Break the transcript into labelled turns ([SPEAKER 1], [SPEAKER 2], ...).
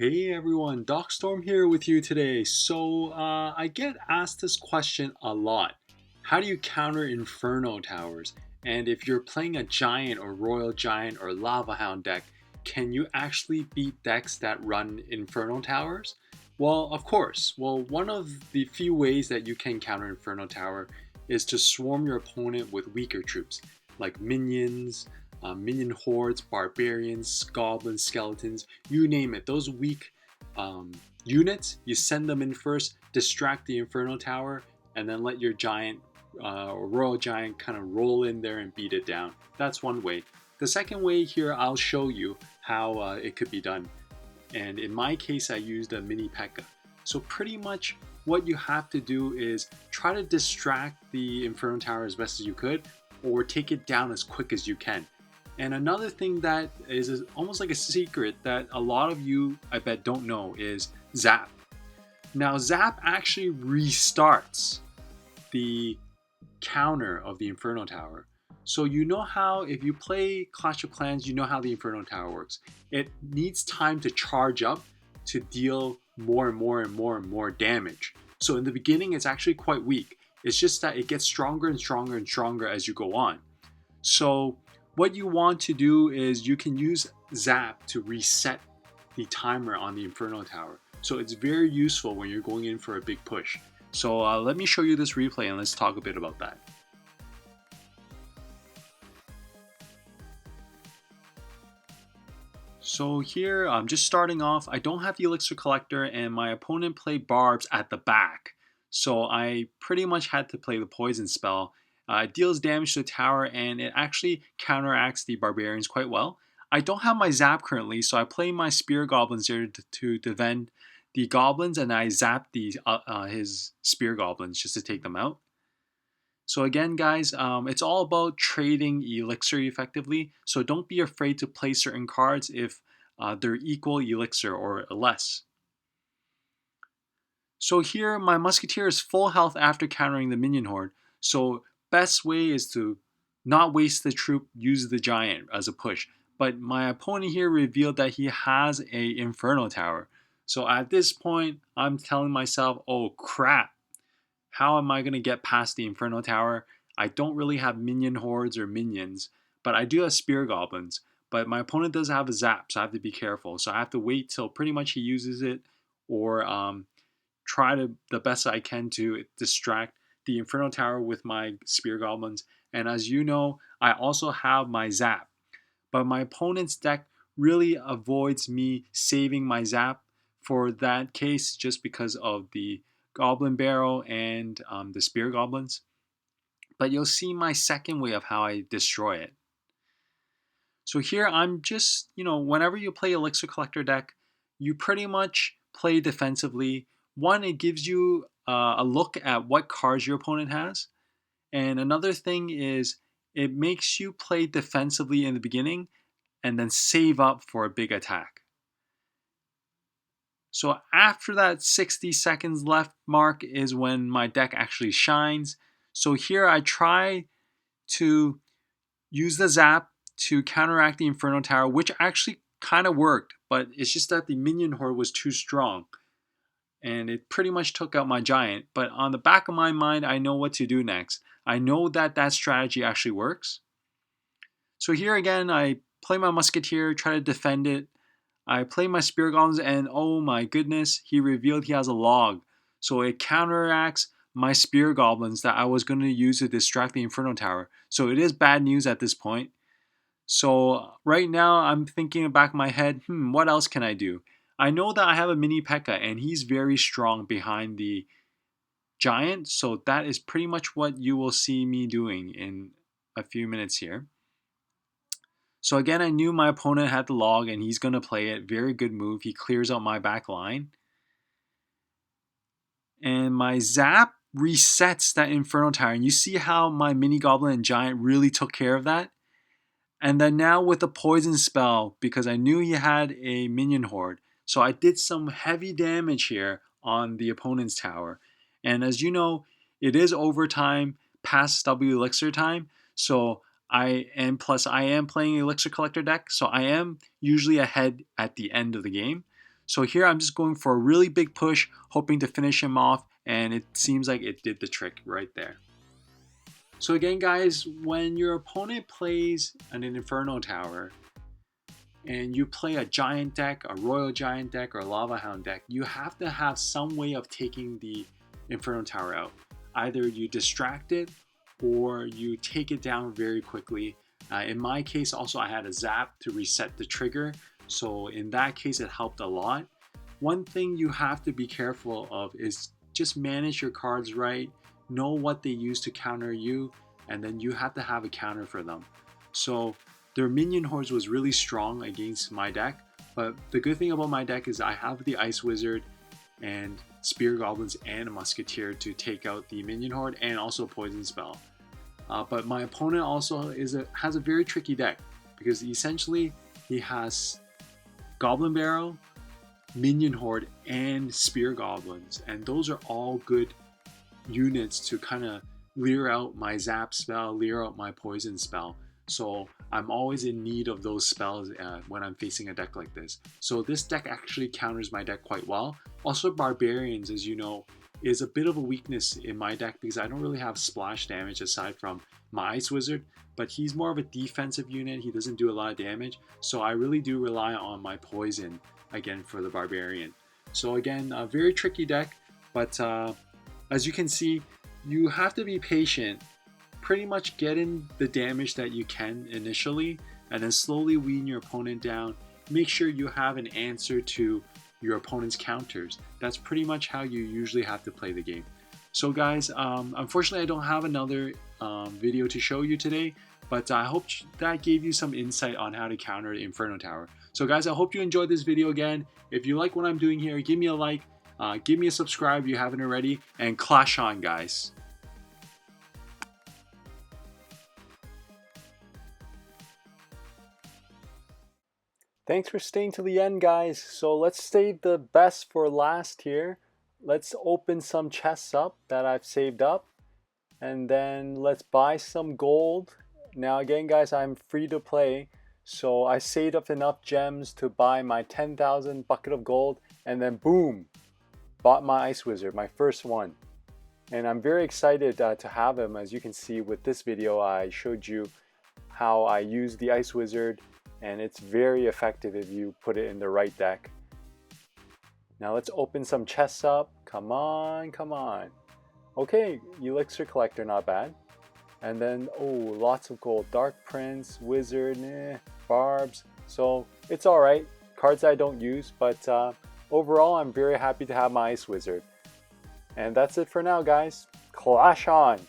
[SPEAKER 1] Hey everyone, Docstorm here with you today. I get asked this question a lot. How do you counter Inferno Towers? And if you're playing a Giant or Royal Giant or Lava Hound deck, can you actually beat decks that run Inferno Towers? Well, of course. Well, one of the few ways that you can counter Inferno Tower is to swarm your opponent with weaker troops, like minions, minion hordes, barbarians, goblins, skeletons, you name it. Those weak units, you send them in first, distract the Inferno Tower, and then let your giant or royal giant kind of roll in there and beat it down. That's one way. The second way here, I'll show you how it could be done. And in my case, I used a mini P.E.K.K.A. So pretty much what you have to do is try to distract the Inferno Tower as best as you could, or take it down as quick as you can. And another thing that is almost like a secret that a lot of you, I bet, don't know is Zap. Now, Zap actually restarts the counter of the Inferno Tower. So you know how, if you play Clash of Clans, you know how the Inferno Tower works. It needs time to charge up to deal more and more and more and more damage. So in the beginning, it's actually quite weak. It's just that it gets stronger and stronger and stronger as you go on. So what you want to do is you can use Zap to reset the timer on the Inferno Tower. So it's very useful when you're going in for a big push. So let me show you this replay and let's talk a bit about that. So here, I'm just starting off. I don't have the Elixir Collector and my opponent played Barbs at the back. So I pretty much had to play the Poison spell. It deals damage to the tower and it actually counteracts the Barbarians quite well. I don't have my Zap currently, so I play my Spear Goblins here to defend the Goblins, and I zap his Spear Goblins just to take them out. So again, guys, it's all about trading Elixir effectively. So don't be afraid to play certain cards if they're equal Elixir or less. So here, my Musketeer is full health after countering the Minion Horde. So best way is to not waste the troop, use the Giant as a push. But my opponent here revealed that he has a Inferno Tower. So at this point, I'm telling myself, oh crap, how am I going to get past the Inferno Tower? I don't really have minion hordes or minions, but I do have Spear Goblins. But my opponent does have a Zap, so I have to be careful. So I have to wait till pretty much he uses it, or try to the best I can to distract the Inferno Tower with my Spear Goblins. And as you know, I also have my Zap. But my opponent's deck really avoids me saving my Zap for that case just because of the Goblin Barrel and the Spear Goblins. But you'll see my second way of how I destroy it. So here I'm just, whenever you play Elixir Collector deck, you pretty much play defensively. One, it gives you a look at what cards your opponent has. And another thing is it makes you play defensively in the beginning and then save up for a big attack. So after that 60 seconds left mark is when my deck actually shines. So here I try to use the Zap to counteract the Inferno Tower, which actually kind of worked, but it's just that the Minion Horde was too strong. And it pretty much took out my Giant. But on the back of my mind, I know what to do next. I know that that strategy actually works. So here again, I play my Musketeer, try to defend it. I play my Spear Goblins, and oh my goodness, he revealed he has a log. So it counteracts my Spear Goblins that I was going to use to distract the Inferno Tower. So it is bad news at this point. So right now I'm thinking in the back of my head, what else can I do? I know that I have a mini P.E.K.K.A. and he's very strong behind the Giant. So that is pretty much what you will see me doing in a few minutes here. So again, I knew my opponent had the log and he's going to play it. Very good move. He clears out my back line. And my Zap resets that Inferno Tower. And you see how my Mini Goblin and Giant really took care of that? And then now with the Poison spell, because I knew he had a Minion Horde, so I did some heavy damage here on the opponent's tower. And as you know, it is overtime past W Elixir time. So I am playing Elixir Collector deck, so I am usually ahead at the end of the game. So here I'm just going for a really big push, hoping to finish him off, and it seems like it did the trick right there. So again guys, when your opponent plays an Inferno Tower, and you play a giant deck, a royal giant deck, or a lava hound deck, you have to have some way of taking the Inferno Tower out. Either you distract it or you take it down very quickly. In my case also I had a zap to reset the trigger, so in that case it helped a lot. One thing you have to be careful of is just manage your cards right, know what they use to counter you, and then you have to have a counter for them. So their minion hordes was really strong against my deck, but the good thing about my deck is I have the Ice Wizard and Spear Goblins and a Musketeer to take out the minion horde and also Poison Spell. But my opponent also has a very tricky deck because essentially he has Goblin Barrel, Minion Horde, and Spear Goblins, and those are all good units to kind of clear out my Zap spell, clear out my Poison spell. So I'm always in need of those spells when I'm facing a deck like this. So this deck actually counters my deck quite well. Also Barbarians, as you know, is a bit of a weakness in my deck because I don't really have splash damage aside from my Ice Wizard, but he's more of a defensive unit. He doesn't do a lot of damage, so I really do rely on my Poison again for the Barbarian. So again, a very tricky deck, but as you can see, you have to be patient. Pretty much get in the damage that you can initially and then slowly wean your opponent down. Make sure you have an answer to your opponent's counters. That's pretty much how you usually have to play the game. So guys, unfortunately I don't have another video to show you today, but I hope that gave you some insight on how to counter the Inferno Tower. So guys, I hope you enjoyed this video again. If you like what I'm doing here, give me a like, give me a subscribe if you haven't already, and clash on guys. Thanks for staying to the end, guys. So let's save the best for last here. Let's open some chests up that I've saved up, and then let's buy some gold. Now again guys, I'm free to play, so I saved up enough gems to buy my 10,000 bucket of gold, and then boom, bought my Ice Wizard, my first one. And I'm very excited to have him. As you can see with this video, I showed you how I use the Ice Wizard, and it's very effective if you put it in the right deck. Now let's open some chests up. Come on, come on. Okay, Elixir Collector, not bad. And then, oh, lots of gold. Dark Prince, Wizard, Barbs. So it's alright. Cards I don't use, but overall I'm very happy to have my Ice Wizard. And that's it for now, guys. Clash on!